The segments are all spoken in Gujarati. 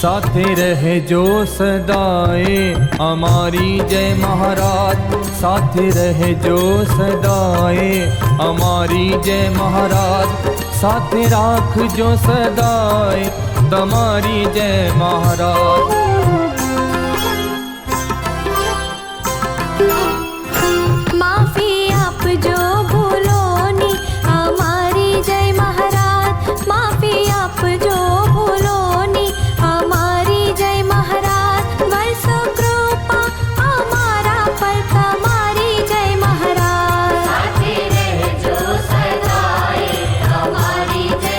સાથે રહેજો સદાએ અમારી જય મહારાજ, સાથે રહેજો સદાએ અમારી જય મહારાજ, સાથે રાખજો સદાય તમારી જય મહારાજ। માફી આપજો ભૂલોની અમારી જય મહારાજ, માફી આપજો ભૂલોની અમારી જય મહારાજ, વર્ષો કૃપા અમારા પર તમારી જય મહારાજ, સાથે રહેજો સદાય અમારી જય।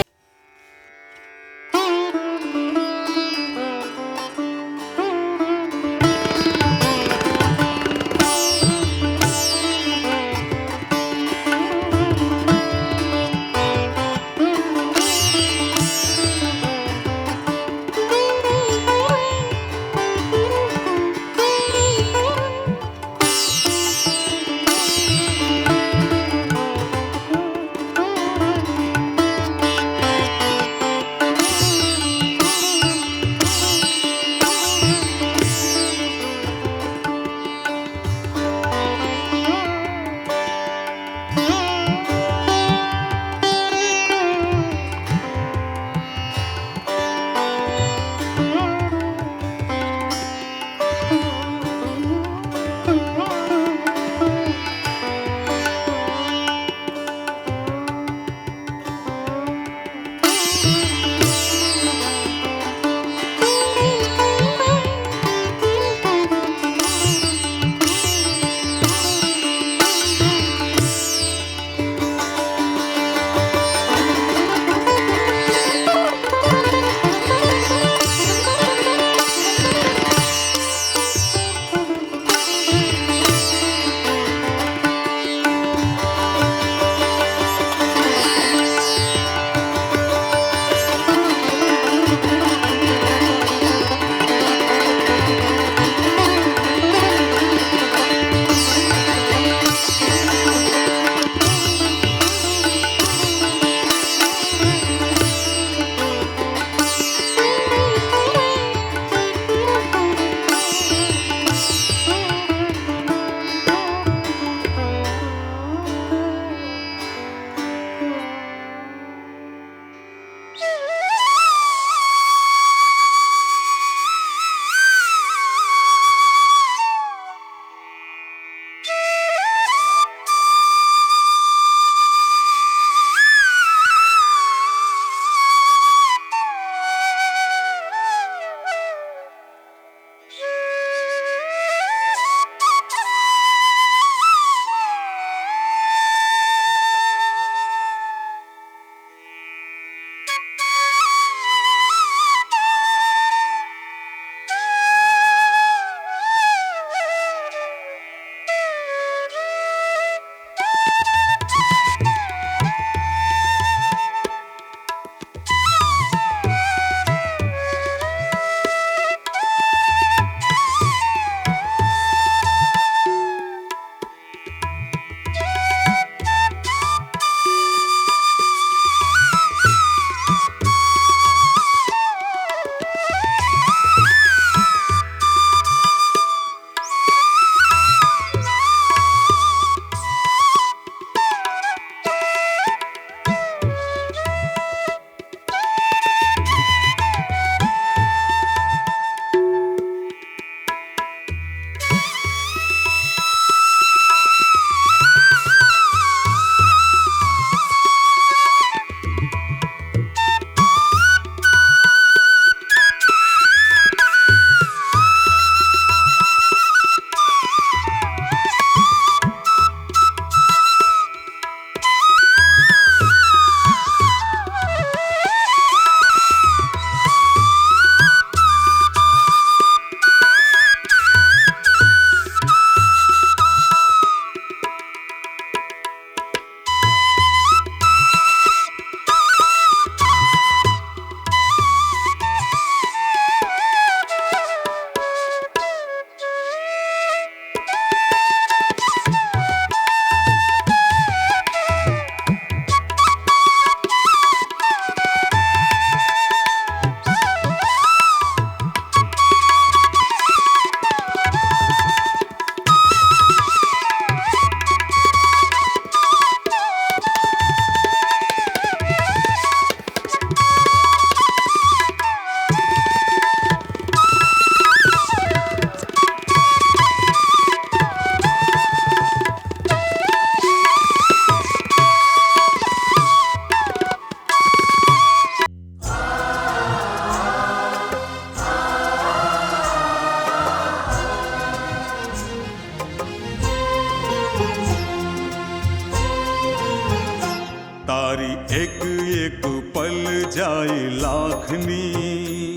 લાખની.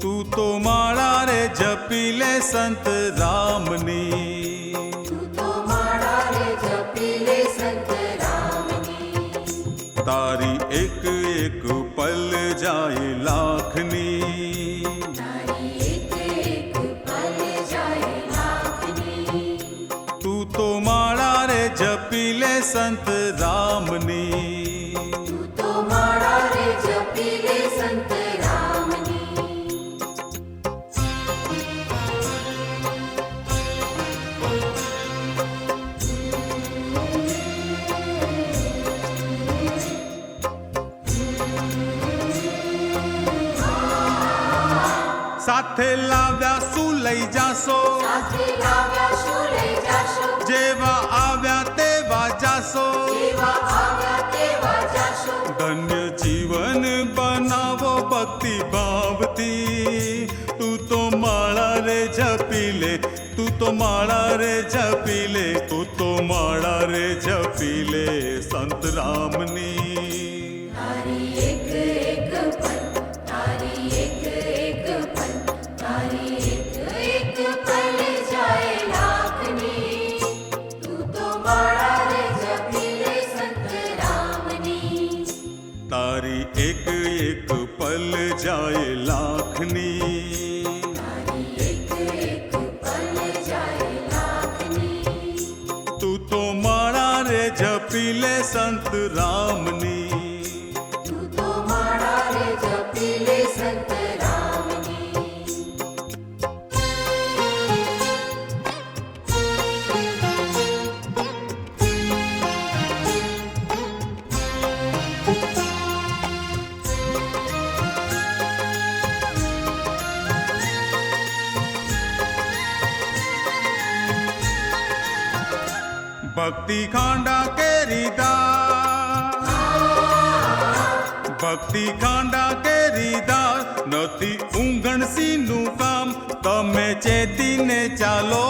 તું તો માળા રે જપી લે સંત રામની. તારી એક એક પલ જાય લાખની. તું તો માળા રે જપી લે સંત રામની. સાથે લાવ્યા શું લઈ જાશો? જેવા આવ્યા તેવા જાશો. ધન્ય જીવન બનાવો ભક્તિ ભાવથી. તું તો માળા રે જપી લે, તું તો માળા રે જપી લે, તું તો માળા રે જપી લે સંત રામની. તારી એક એક પલ જાય લાખની. તું તો માળા રે જપી લે સંત રામની. ભક્તિ ખાંડા કેરીદાર, ભક્તિ ખાંડા કેરીદાર, નથી ઊંઘણસીનું કામ. તમે ચેતીને ચાલો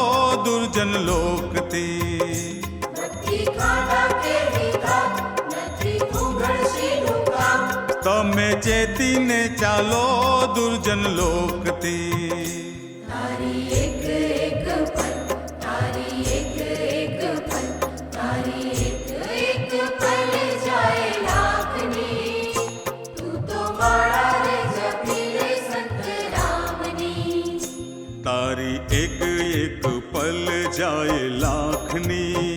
દુર્જન લોકથી. તમે ચેતીને ચાલો દુર્જન લોકથી. તારી એક એક પલ જાય લાખની.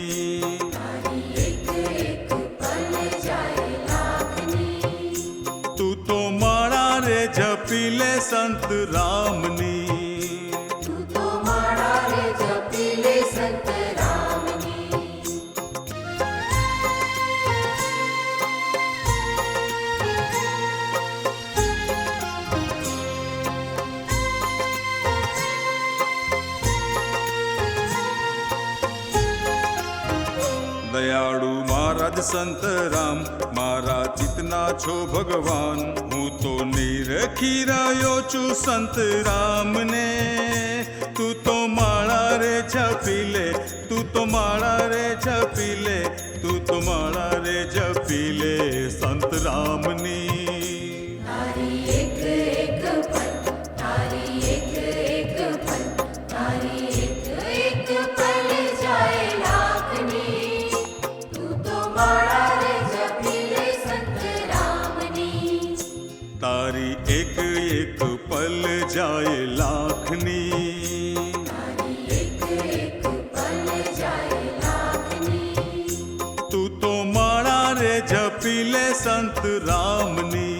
તું તો માળા રે જપી લે સંત રામની. દયાળુ મહારાજ સંત રામ, મારા ચિતના છો ભગવાન. હું તો નિરખી રહ્યો છું સંત રામને. તું તો માળા રે જપી લે, તું તો માળા રે જપી લે, તું તો માળા રે જપી લે સંત રામની. તારી એક એક પલ જાય લાખની. તું તો માળા રે જપી લે સંત રામની.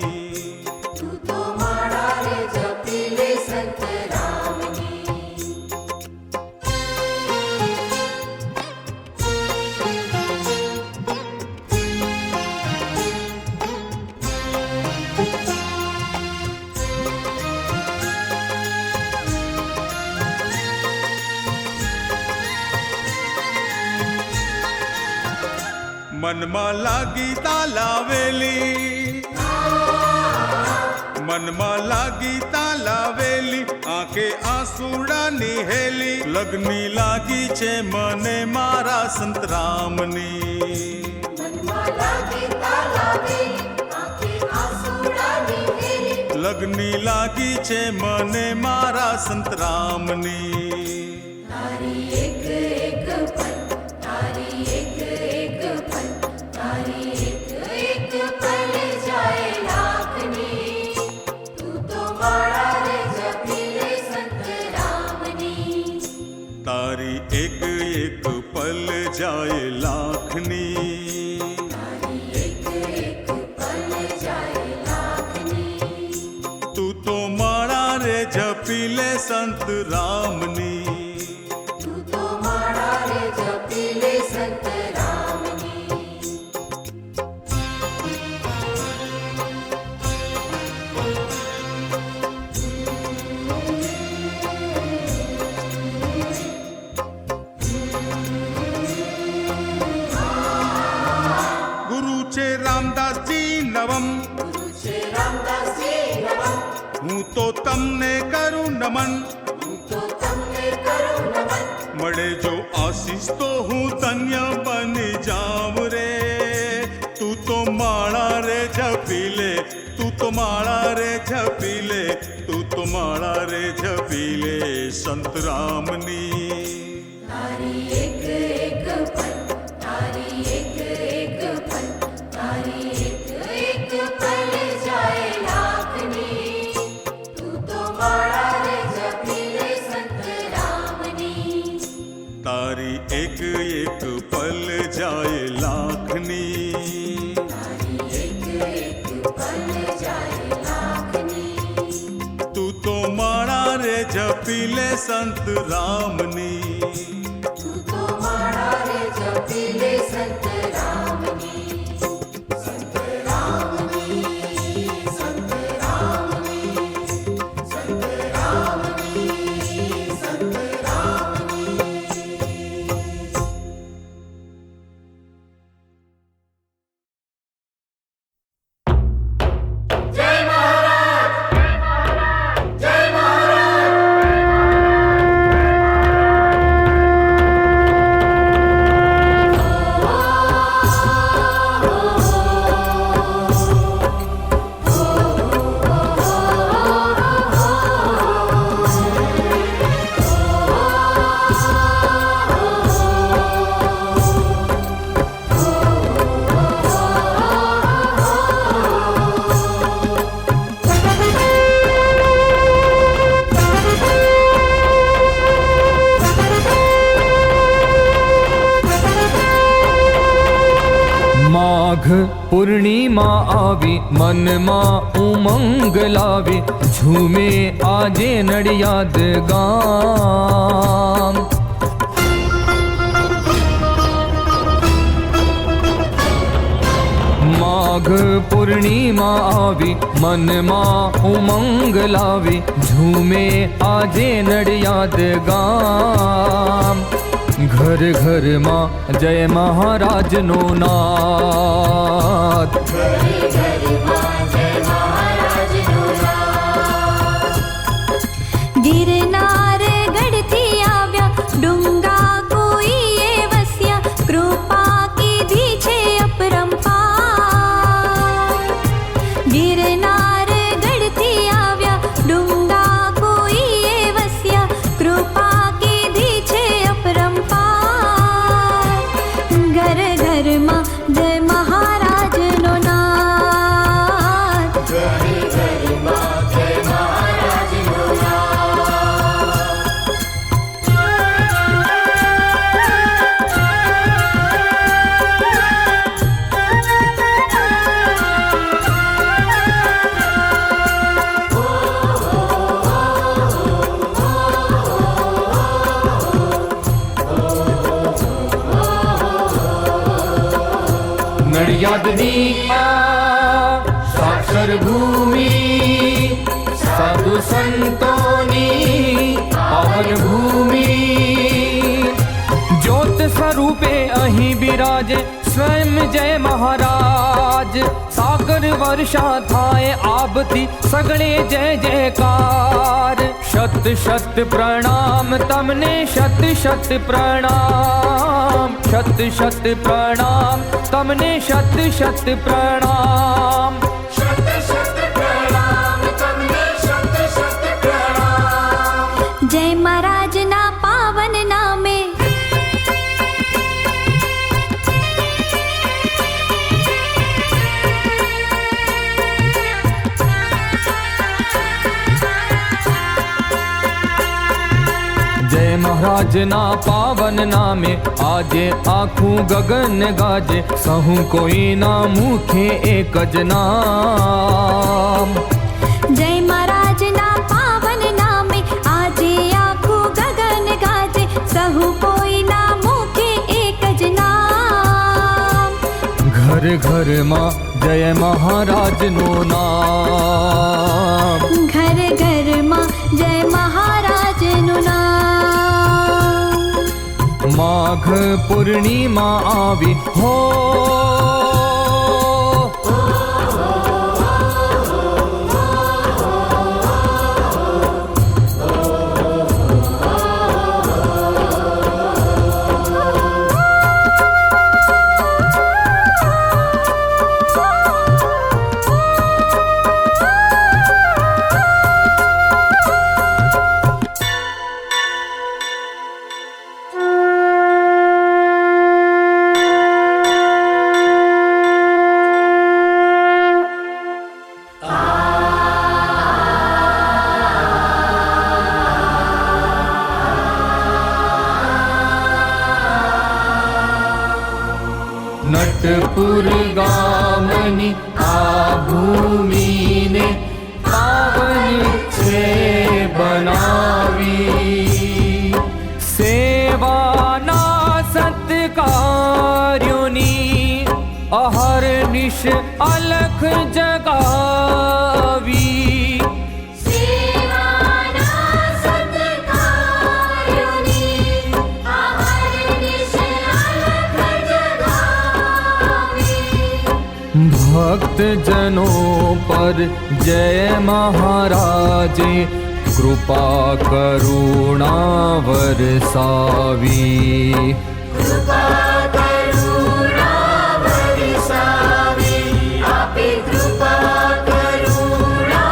મનમાં લાગી તાલાવેલી, મનમાં લાગી તાલાવેલી, આંખે આંસુડાની હેલી. લગની લાગી છે મને મારા સંતરામની. લગની લાગી છે મને મારા સંતરામની. તારી એક એક પલ, તારી એક એક પલ, તારી એક એક પલ જાય લાખની. તું તો માળા રે જપી લે સંત રામની. તારી એક એક પલ જાય લાખની. તારી એક એક પલ જાય લાખની. તું તો માળા રે જપી લે સંત રામની. તું તો માળા રે જપી લે સંત રામની. ગુરુ છે રામદાસજી નવમ, ગુરુ છે રામદાસજી નમઃ. હું તો તમને કરું નમન. હું તો તમને કરું નમન. મળે જો આશીષ તો હું ધન્ય બની જાઉં રે. તું તો માળા રે જપી લે, તું તો માળા રે જપી લે, તું તો માળા રે જપી લે સંત રામની. તારી એક એક પલ, તારી એક એક પલ, તારી એક એક પલ જાય લાખની. તું તો માળા રે જપી લે સંત રામની. તારી એક એક પલ જાય લાખની. તારી એક એક પલ જાય લાખની. તું તો માળા રે જપી લે સંત રામની. તું તો માળા રે જપી લે સંત રામની. સંત રામની, સંત રામની, સંત રામની, સંત રામની. જય મહારાજ, જય મહારાજ. માઘ પૂર્ણિમા આવી મનમાં ઉમંગ લાવી ઝૂમે આજે નડિયાદ ગામ. માઘ પૂર્ણિમા આવી મનમાં ઉમંગ લાવી ઝૂમે આજે નડિયાદ ગામ. ઘર ઘરમાં જય મહારાજનો નાદ. ઘરે ઘરમાં જય મહારાજનો નાદ. ગિરનાર ગઢથી આવ્યા ડુંગા કોઈએ વસ્યા. કૃપા કીધી છે અપરંપાર. ગિરનાર ગઢથી આવ્યા ડુંગા કોઈએ વસ્યા. કૃપા કીધી છે અપરંપાર. ઘર ઘરમાં જય મહારાજનો નાદ. ઘરે ઘરમાં જય મહારાજનો નડિયાદની આ સાક્ષર ભૂમિ સાધુ સંતોની પાવન ભૂમિ. જ્યોત સ્વરૂપે અહીં બિરાજે સ્વયં જય મહારાજ. સાગર વર્ષા થાય આબથી સગળે જય જયકાર. शत शत प्रणाम तमने शत शत प्रणाम शत शत प्रणाम तमने शत शत प्रणाम शत शत प्रणाम तमने शत शत प्रणाम। जय महाराज ना पावन नामे जय महाराज ना पावन नामे आजे आखू गगन गाजे सहू कोई ना मुखे एक ज नाम। जय महाराज ना पावन नामे आजे आखू गगन गाजे सहु कोई ना मुखे एक ज नाम। घर घर मां जय महाराज नो नाम घर घर मां जय महाराज नु नाम। माघ पूर्णिमा आवी हो नटपुर गामनी आ भूमि ने पावन छे बनावी सेवाना सत्कार्योनी अहर्निश अलख जगावी। सेवाना सत्कार्योनी अहर्निश अलख जगावी। भक्त जनों पर जय महाराजे कृपा करुणा बरसावी। कृपा करुणा बरसावी आपे कृपा करुणा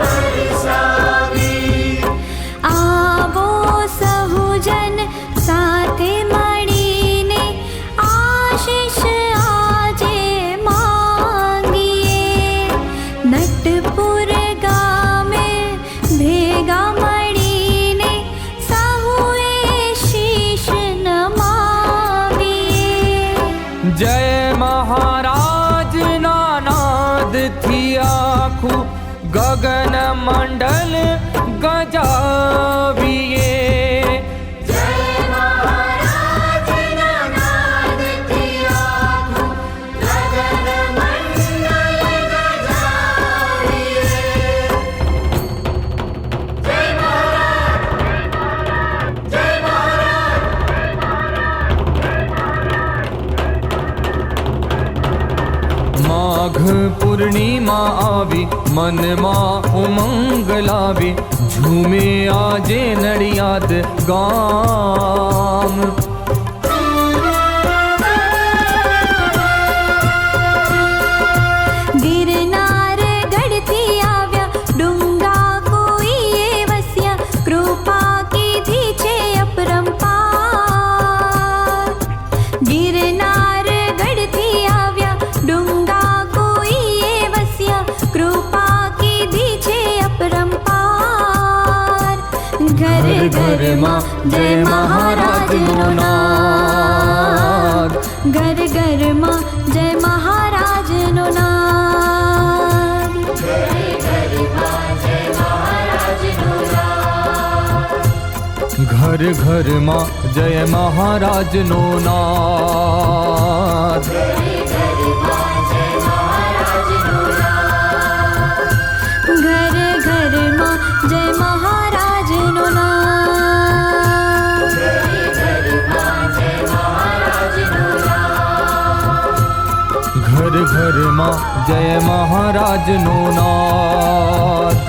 बरसावी। आवो सहुजन साथे मळीने आशीष आजे मांगीए। नटपुर गामे भेगा मळीने साहुए शीश नमावीए। जय महाराज नानाद थी आखू गगन मंडल गजाविए। जय महाराज नानाद थी आखू गगन मंडल गजाविए। जय महाराज जय महाराज। माघ पूर्णिमा आवी मन मां उमंग लावी झूमे आजे नडियाद गाम। गिरनार गढ़ती आव्या डूंगा कोई ये वस्या कृपा की थी छे अपरंपार। गिरनार गढ़ती आव्या डूंगा कोई ये वस्या कृपा की थी छे अपरंपार। घर घर मां जय महाराज नो नाद घर घर मां जय महाराज नो नाद। घर घर मां जय महाराज नो नाद। घर घर मां जय महाराज नो नाद। घर घर मां जय महाराज नो नाद।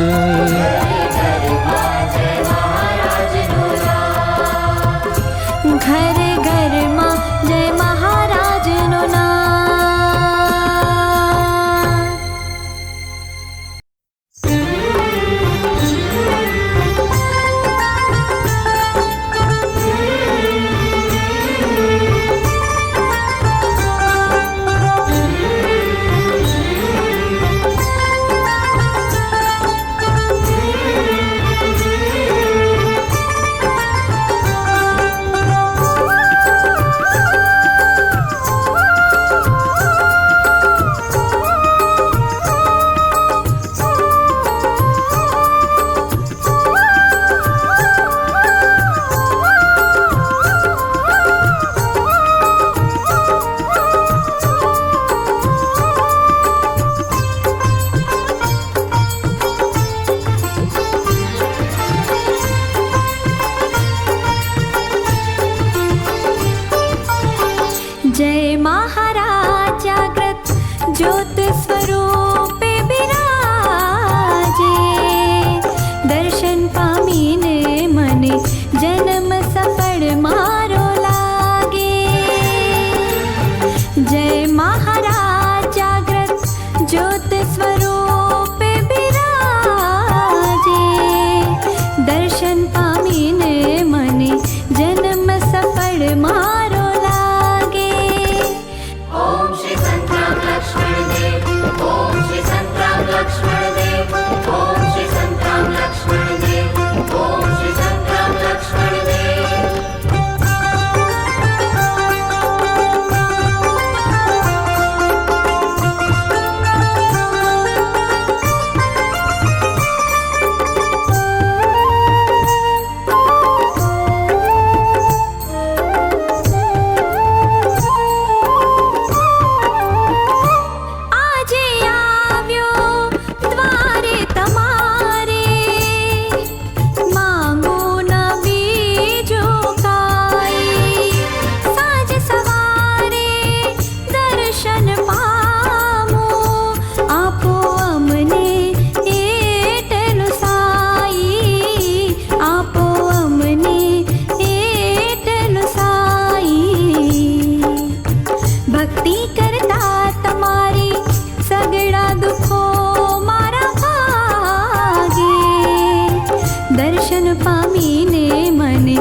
પામીને મને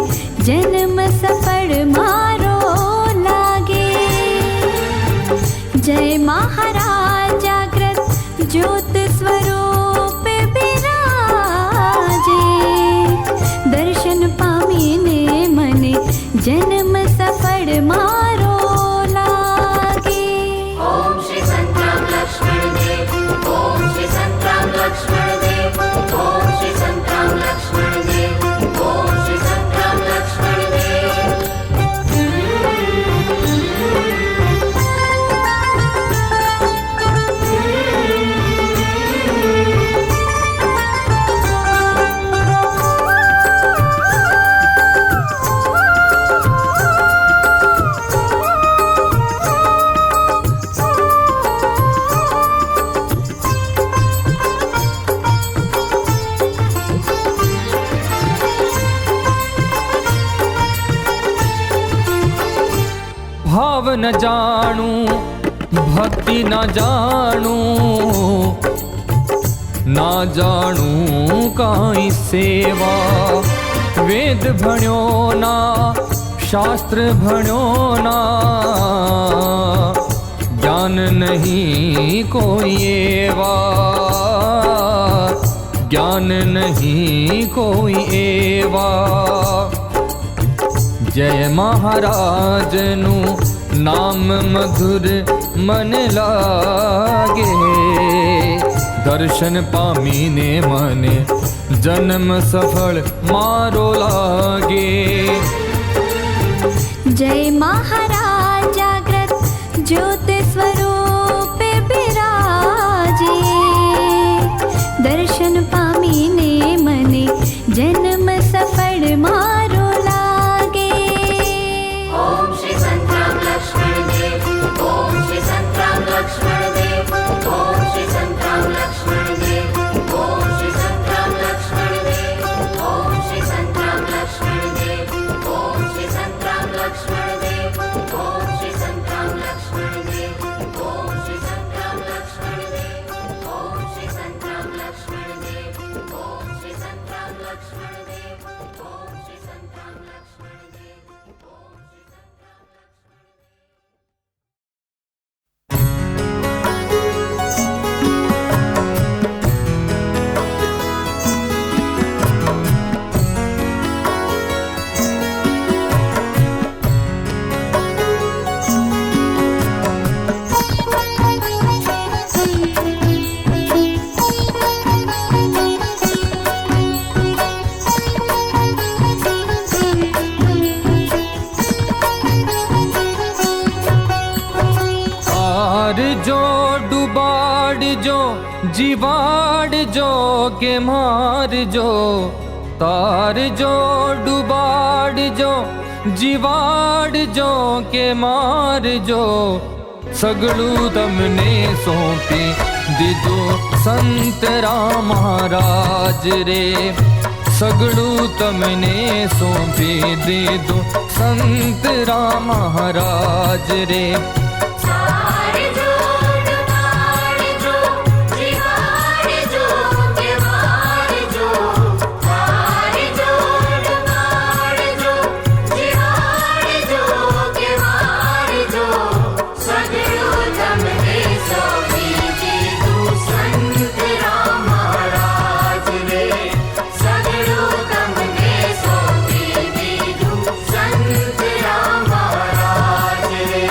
જન્મ સફળ મારો લાગે. જય મહારાજ જાગ્રત જ્યોત સ્વરૂપ બિરાજે. દર્શન પામીને મને જન્મ સફળ મારો લાગે. ઓમ શ્રી સંતરામ લક્ષ્મણ દેવ, ઓમ શ્રી સંતરામ લક્ષ્મણ દેવ, ઓમ શ્રી સંતરામ લક્ષ્મણ દેવ, ઓમ શ્રી સંતરામ લક્ષ્મણ દેવ. ભાવ ન જાણું ભક્તિ ન જાણું, ના જાણું કાંઈ સેવા. વેદ ભણ્યો ના શાસ્ત્ર ભણ્યો ના, જ્ઞાન નહીં કોઈ એવા, જ્ઞાન નહીં કોઈ એવા. જય મહારાજનું નામ મધુર મને લાગે. દર્શન પામીને મને જન્મ સફળ મારો લાગે. જય મહારાજ જાગ્રત જ્યોત સ્વરૂપ બિરાજે. દર્શન પામીને મને જન્મ સફળ મારો લાગે. ઓમ શ્રી સંતરામ લક્ષ્મણ દેવ, ઓમ શ્રી સંતરામ લક્ષ્મણ દેવ, ઓમ શ્રી સંતરામ લક્ષ્મણ દેવ, ઓમ શ્રી સંતરામ લક્ષ્મણ દેવ, ઓમ શ્રી સંતરામ લક્ષ્મણ દેવ, ઓમ શ્રી સંતરામ લક્ષ્મણ દેવ, ઓમ શ્રી સંતરામ લક્ષ્મણ દેવ, ઓમ શ્રી સંતરામ લક્ષ્મણ દેવ, ઓમ શ્રી સંતરામ લક્ષ્મણ દેવ, ઓમ શ્રી સંતરામ લક્ષ્મણ દેવ, ઓમ શ્રી સંતરામ લક્ષ્મણ દેવ, ઓમ શ્રી તારજો ડુબાડજો જીવાડજો કે મારજો. તારજો ડુબાડજો જીવાડજો કે મારજો. સગળું તમને સોંપી દીધું સંત રામ મહારાજ રે. સગળું તમને સોંપી દીધું સંત રામ મહારાજ રે. સારજો ડુબાડજો જીવાડજો કે મારજો. સારજો ડુબાડજો જીવાડજો કે મારજો. સગળું તમને સોંપી દીધું સંત રામ મહારાજ રે. સગળું તમને સોંપી દીધું સંત રામ મહારાજ રે.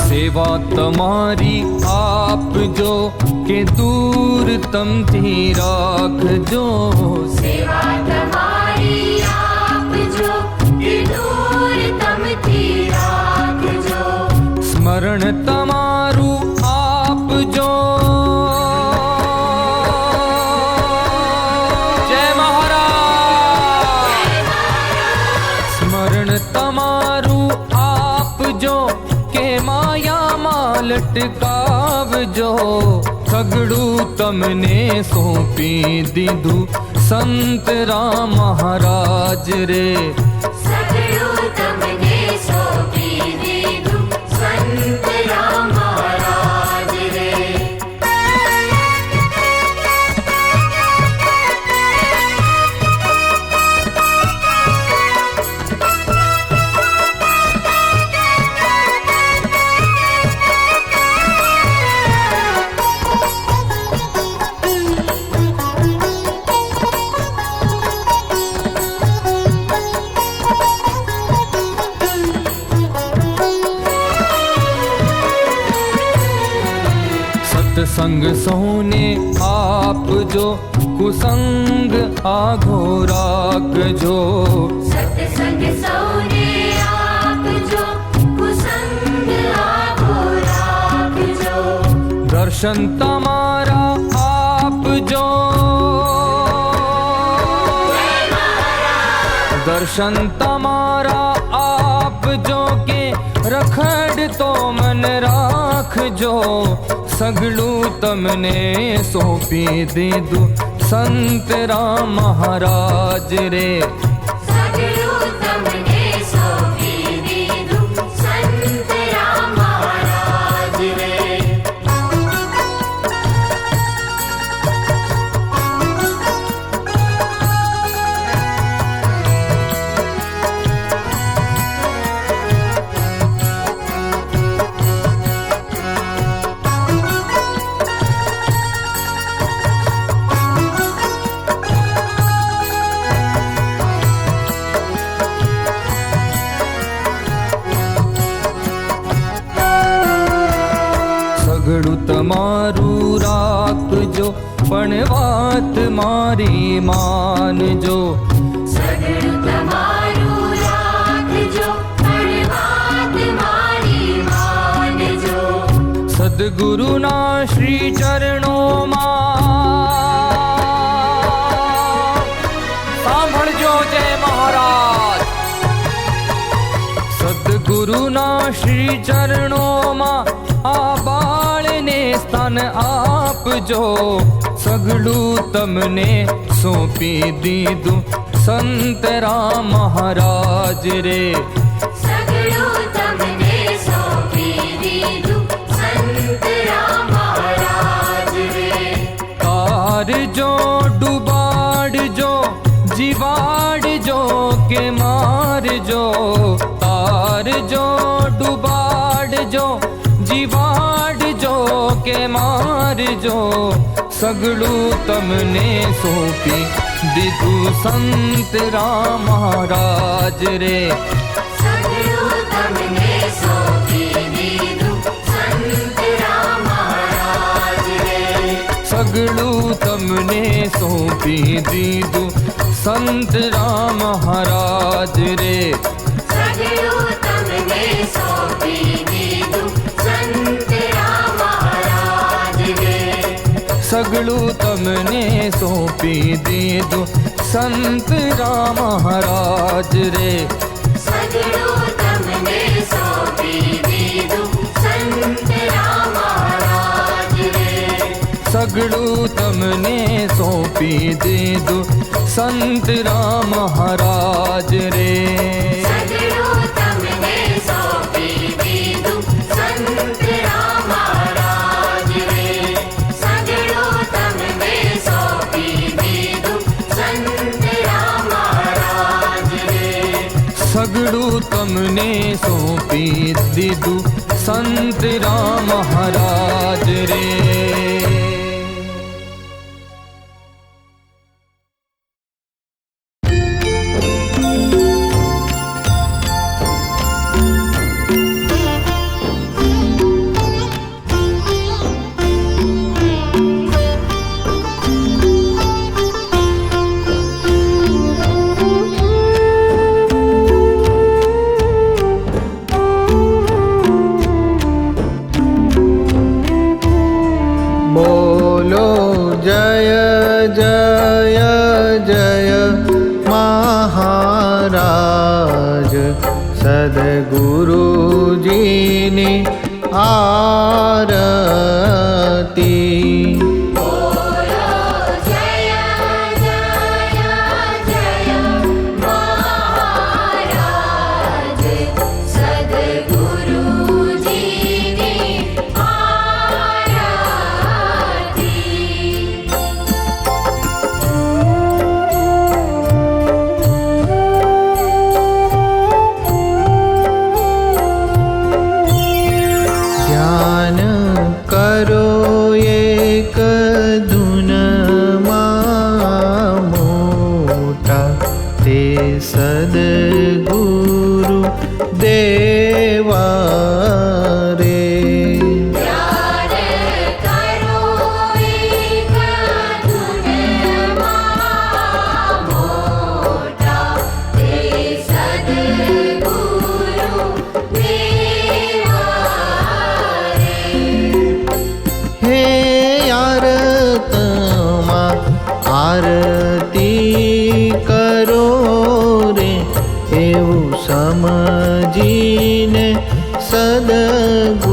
સેવા તમારી આપજો કે દૂર તમથી રાખજો. સેવા તમારી આપજો કે દૂર તમથી રાખજો. સ્મરણ તમારું આપજો. જય મહારાજ. અટકાવજો, સગડું તમને સોંપી દીધું સંત રામ મહારાજ રે. સગડું તમને સોંપી દીધું સંત રામ મહારાજ રે. સત્સંગ સૌને આપજો, કુસંગ આઘો રાખજો. સત્સંગ સૌને આપજો, કુસંગ આઘો રાખજો. દર્શન તમારા આપજો, દર્શન તમારા આપજો કે રખડતો મન રાખજો. સગડું તમને સોંપી દીધું સંત રામ મહારાજ રે. સગડું તમને સોંપી દીધું સંત રામ મહારાજ રે. સગડું તમારું રાખજો, પણ વાત મારી માનજો. સગડું તમારું રાખજો, પણ વાત મારી માનજો. સદગુરુના શ્રી ચરણોમાં સાંભળજો જય મહારાજ. સદગુરુના શ્રી ચરણોમાં આ બાળને સ્થાન આપજો. સગડું તમને સોંપી દીધું સંત રામ મહારાજ રે. સગડું તમને સોંપી દીધું સંત રામ મહારાજ રે. તારજો ડુબાડજો, જીવાડજો કે મારજો. તારજો ડુબાડજો, જીવાડજો કે મારજો. સગડું તમને સોંપી દીધું સંત રામ મહારાજ રે. સગડું તમને સોંપી દીધું સંત રામ મહારાજ રે. સગડું તમને સોંપી દીધું સંત રામ મહારાજ રે. સગડું તમને સોંપી દીધું સંત રામ મહારાજ રે. સગડું તમને સોંપી દીધું સંત રામ મહારાજ રે. સગડું તમને સોંપી દીધું સંત રામ મહારાજ રે. સગડું તમને સોંપી દીધું સંત રામ મહારાજ રે. સગડું તમને સોંપી દીધું સંત રામ મહારાજ રે. સગડું તમને સોંપી દીધું સંત રામ મહારાજ રે. સગડું તમને સોંપી દીધું સંત રામ મહારાજ રે. સદગુરુજીની આ સદગુરુ દેવા રે. ત્યારે કરો એક ધૂનમાં મોટા તે સદગુરુ દેવા રે. હે આરતમાં આરતી કરો રે, એવું સમજીને સદગુરુ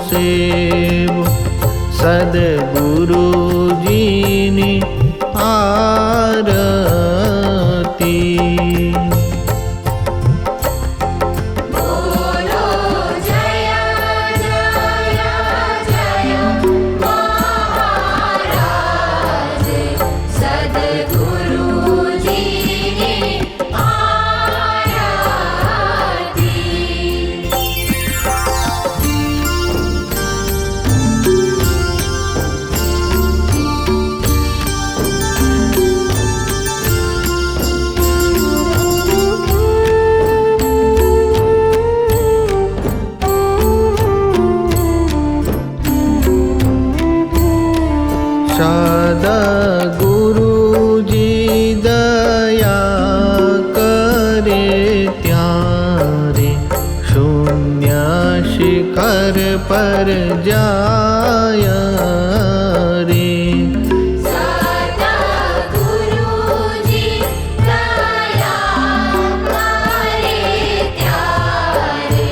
સેવો. સદગુરુજીની આરતી. બોલો જય જય જય મહારાજ સદગુરુજીની આરતી. સદગુરુજી દયા કરે ત્યારે શૂન્ય શિખર પર જાય રે. સદગુરુજી દયા કરે ત્યારે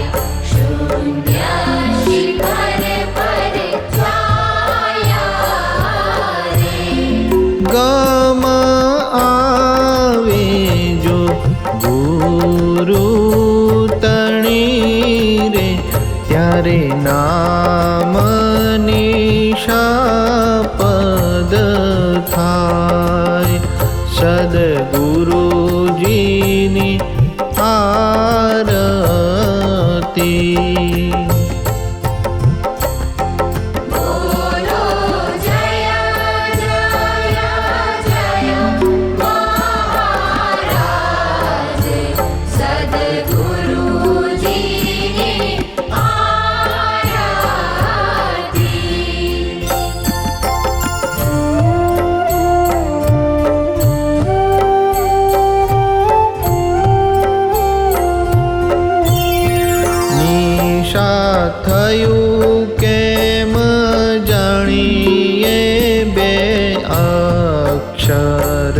શૂન્ય શિખર પર જાય રે. ગમ આવે જો ગુરુ તણી રે, ત્યારે નામ નિશાપદ થાય. સદગુરુજીની આરતી. બોલો જય જય જય મહારાજ સદગુરુજીની આરતી. નિશા થયું કેમ જાણીએ, બે અક્ષર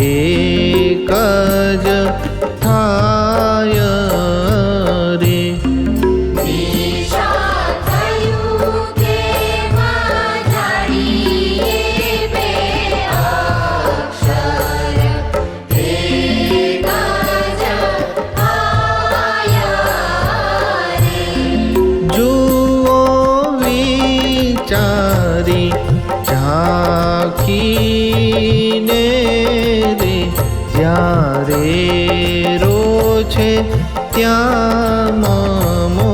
એક જ થાય રે. નિશા થયું કેમ જાણીએ, બે અક્ષર એક જ આયા રે. જુઓ વિચારી ઝાંખીને રે, જ્યારે રો છે ત્યાં મમો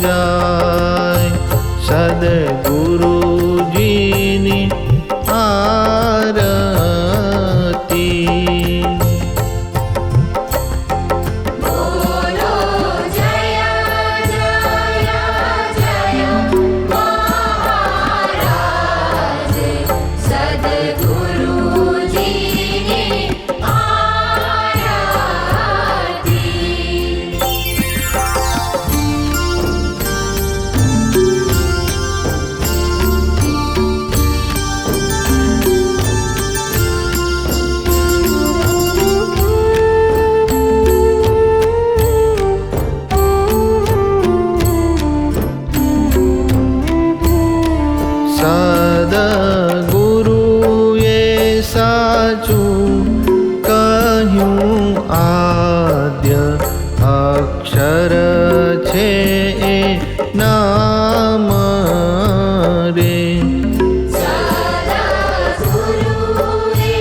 જાય. સદગુરુજીની આરતી. બોલો જય જય જય મહારાજ સદગુરુજીની આરતી. સદગુરુએ સાચું કહ્યું, આદ્ય અક્ષર છે એ નામ રે. સદગુરુએ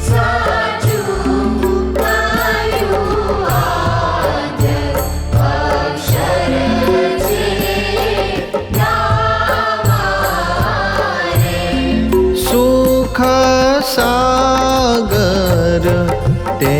સાચું કહ્યું, આદ્ય અક્ષર છે નામ રે. સુખ સાગર તે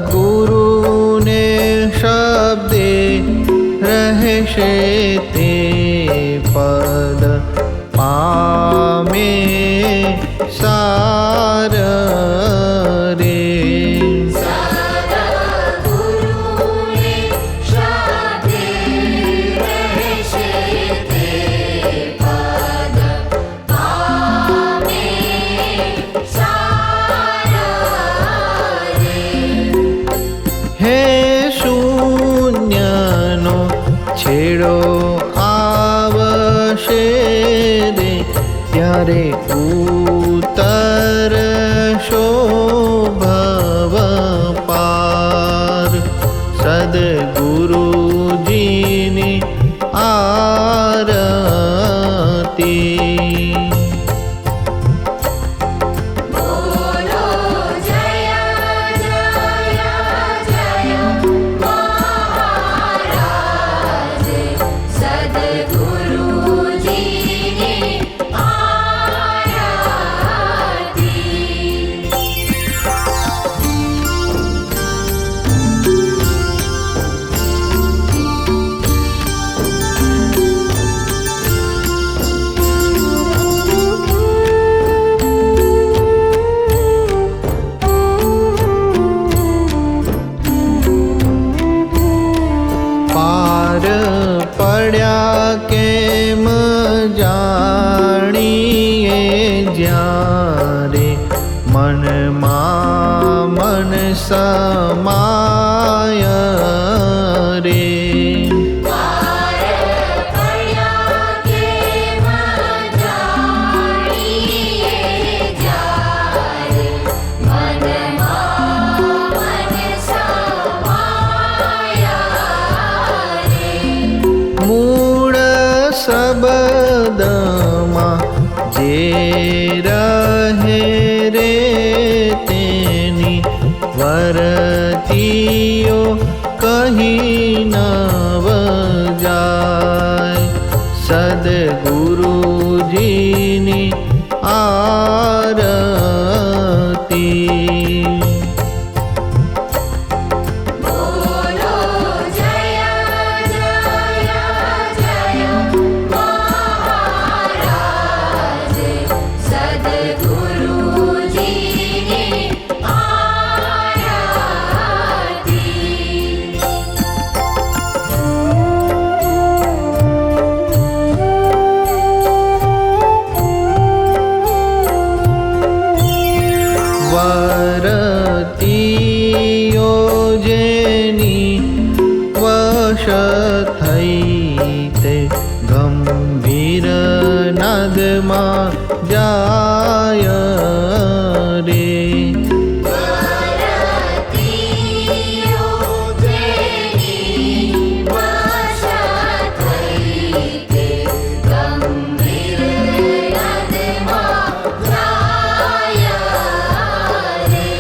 સદગુરુને શબ્દે રહેશે તે પદ પામે સાર રે. સદગુરુને શબ્દે રહેશે તે પદ પામે સાર રે. હે શૂન્યનો છેડો આવશે રે ત્યારે ઉતરશો ભવ પાર. સદગુરુજીની આરતી. બોલો જય જય જય મહારાજ સદગુરુજીની આરતી. પાર પડ્યા કેમ જાણીએ જ્યારે મનમાં મન સમાય રે. પાર પડ્યા કેમ જાણીએ જ્યારે મનમાં મન સમાયા રે. મૂળ શબ્દમાં જે રહે રે તેની વરતીઓ કહી નવ જાય. સદગુરુજીની આરતી. બોલો જય જય જય મહારાજ સદગુરુજીની આરતી. વરતીઓ જેની વશ થઈ તે ગંભીર નાદમાં જાય રે. વરતીઓ જેની વશ થઈ તે ગંભીર નાદમાં જાય રે.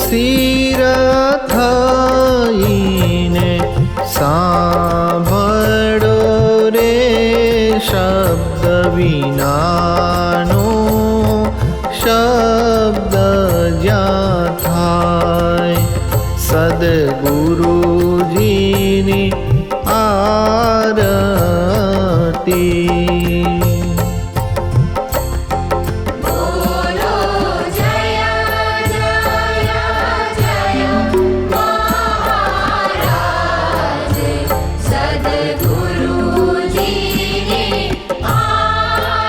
સ્થિર થઈને સાંભળો રે શબ્દ વિનાનો શબ્દ જ્યાં થાય. સદગુરુજીની આરતી. બોલો જય જય જય મહારાજ સદગુરુજીની આરતી.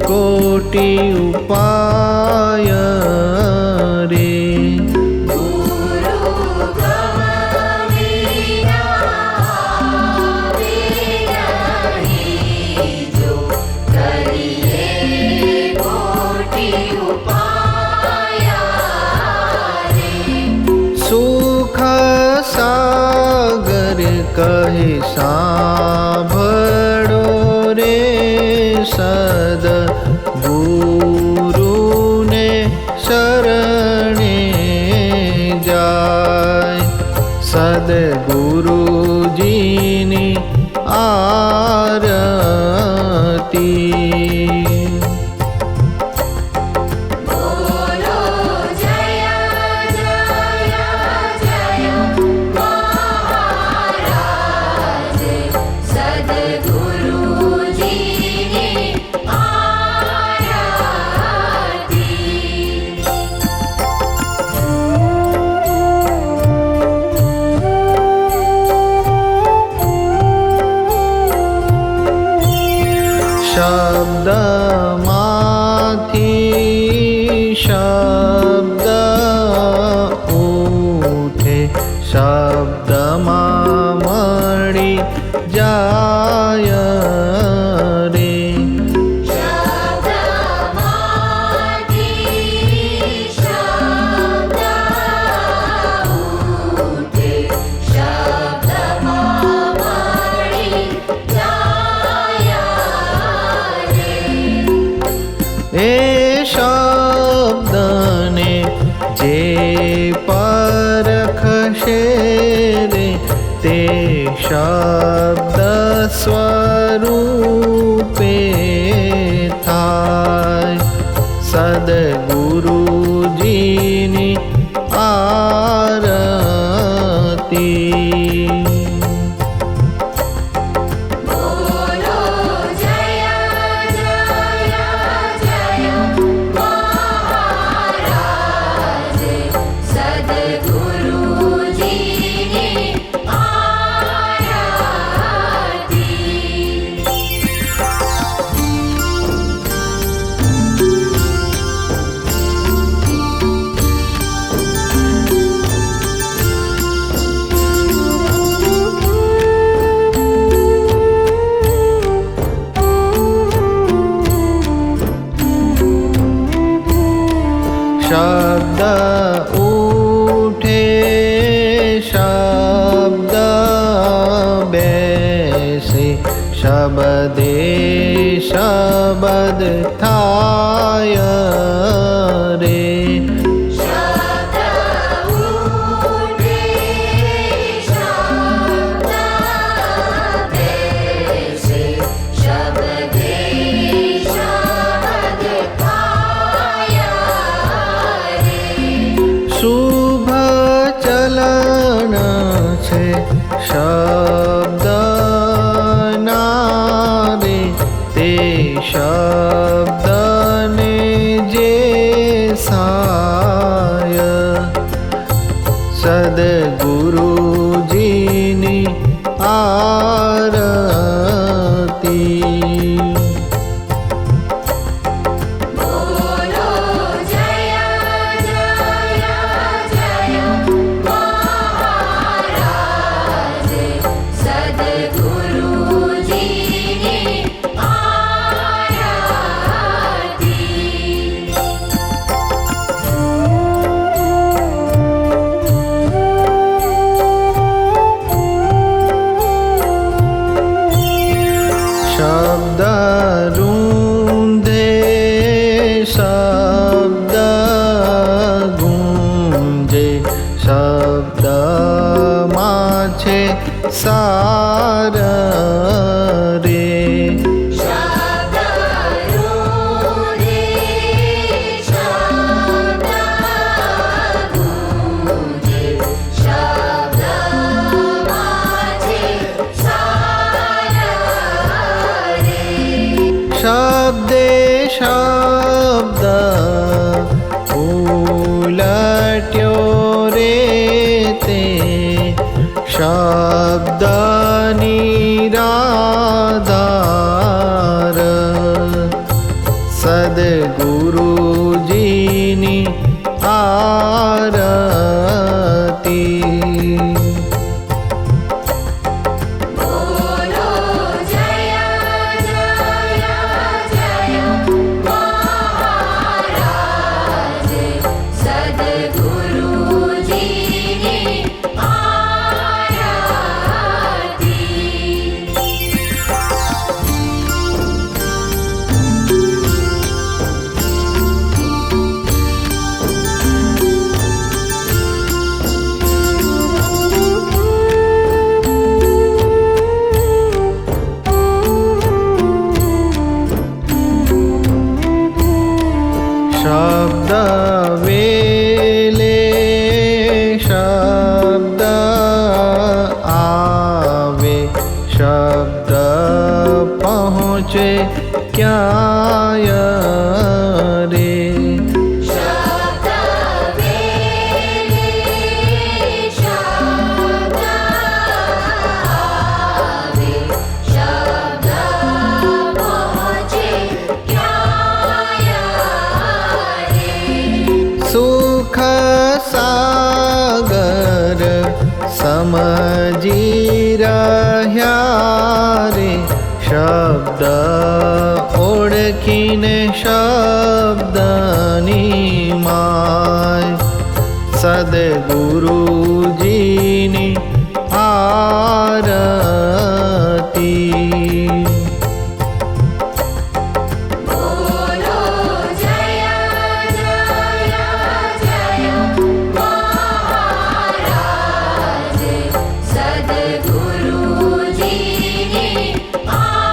કોટી ઉપાય રે. કરીએ કોટી સદગુરુને શરણે જાય સદગુરુજીની આરતી બોલો જય જય જય મહારાજ સદગુરુજીની આરતી શબ્દમાંથી શબ્દ ઉઠે શબ્દમાં મળી જાય રે શબ્દમાંથી શબ્દ ઉઠે શબ્દમાં મળી જાય રે એ શબ્દને જે પરખશે રે તે શબ્દ સ્વરૂપે થાય સદગુરુજીની આરતી બોલો જય જય જય મહારાજ સદગુરુજીની આરતી શબ્દ ઉઠે શબ્દ બેસે શબ્દે શબ્દ થાય રે શબ્દ ઉઠે શબ્દ બેસે શબ્દે શબ્દ થાય રે શુભ ચલન છે શબ્દ નારે તે શબ્દને જે સાય સદગુરુજીની આરતી બોલો જય જય જય મહારાજ સદગુરુજીની આરતી શબ્દ રૂંધે શબ્દ ગુંજે શબ્દમાં છે સાર રે શબ્દ રૂંધે શબ્દ ગુંજે શબ્દમાં છે સાર રે શબ્દે શબ્દ ઉલટ્યો રે તે શબ્દની રાધાર સદગુરુજીની આરતી બોલો જય જય જય મહારાજ સદગુરુજીની આરતી પહોંચે ક્યાંય રે. શબ્દ વેલે શબ્દ આવે, શબ્દ પહોંચે ક્યાંય રે. સુખ સાગર સમજી રહ્યા રે. શબ્દ ઓળખીને શબ્દની માય સદગુરુજીની આરતી. બોલો જય જય જય મહારાજ સદ્ગુરુજીની આરતી.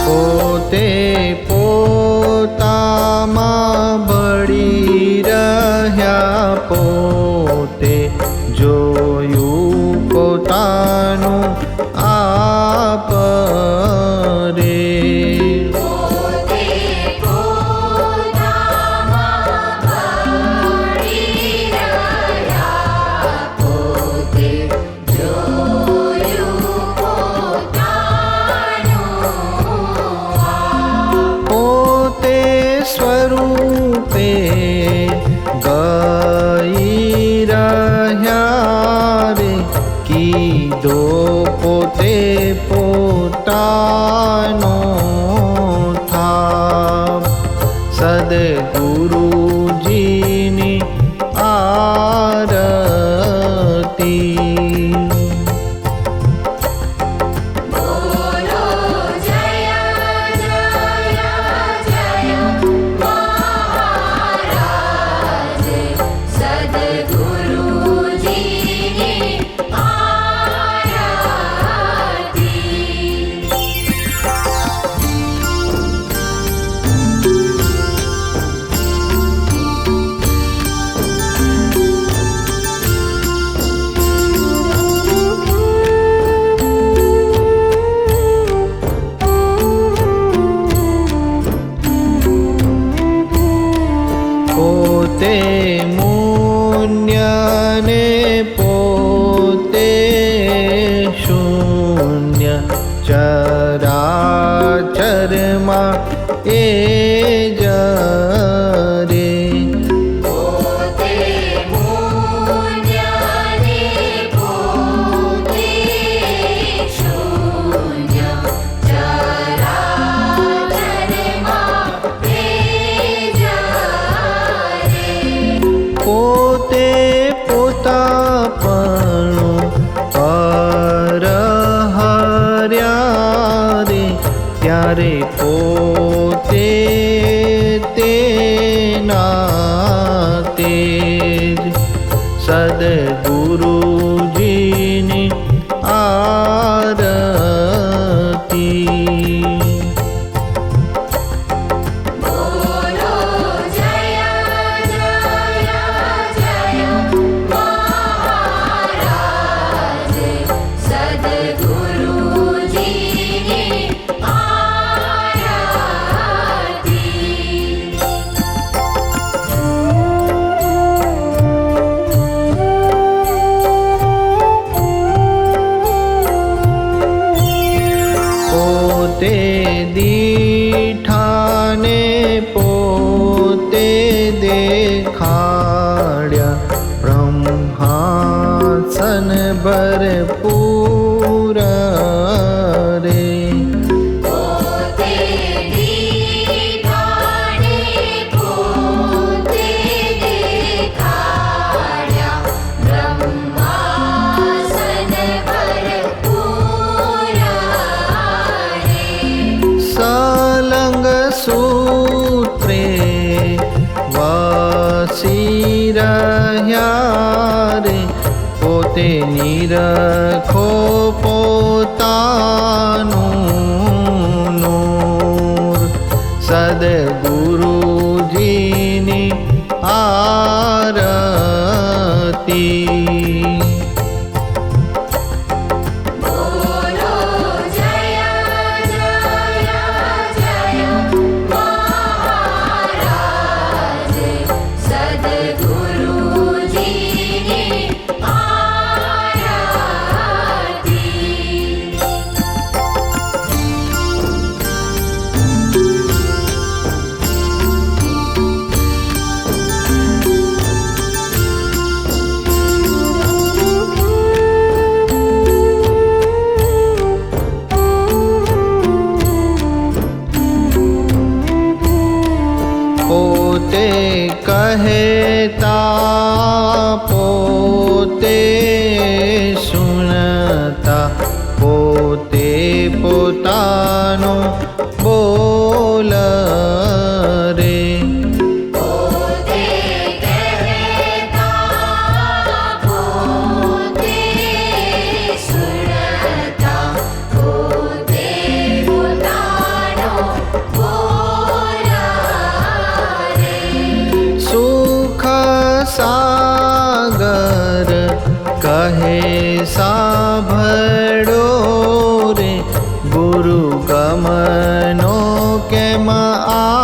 પોતે પોતામાં ભળી રહ્યા, પોતે જોયું પોતાનું આપ રે. પોતે પોતામાં ભળી રહ્યા, પોતે જોયું પોતાનું પોતે સ્વરૂપે ગઈ રહ્યા રે. કીધો પોતે પોતાનો થાપ સદગુરુજીની આરતી. બોલો જય જય જય મહારાજ સદ્ગુરુજીની આરતી. પોતે મૂન્યને પોતે શૂન્ય ચરાચરમાં એ જ રે. પોતે મૂલ્યને પોતે શૂન્ય ચરાચરમાં તે જ રે. પોતે પોતાપણું પર હર્યા રે. ત્યારે પોતે તેના તેજ સદગુરુજીની આરતી. બોલો જય જય જય મહારાજ સદ્ગુરુજીની આરતી. પોતે દીઠાને પોતે દેખાડ્યા, બ્રહ્માસન ભરપૂર રે. પોતે દીઠાને પોતે દેખાડ્યા, બ્રહ્માસન ભરપૂર રે. સલંગ સૂત્રે વસી રહ્યા રે. પોતે નિરખો પોતાનું નૂર સદ સદગુરુજીની આરતી બોલો જય જય જય મહારાજ સદગુરુજીની આરતી. પોતે કહેતા પોતે સુનતા પોતે પોતાનું બોલ રે પોતે કહેતા પોતે સુરતા પોતે પોતાનો બોલા રે. સુખ સાગર કહે સાંભળો રે ગુરુ ગમનો કેમ આ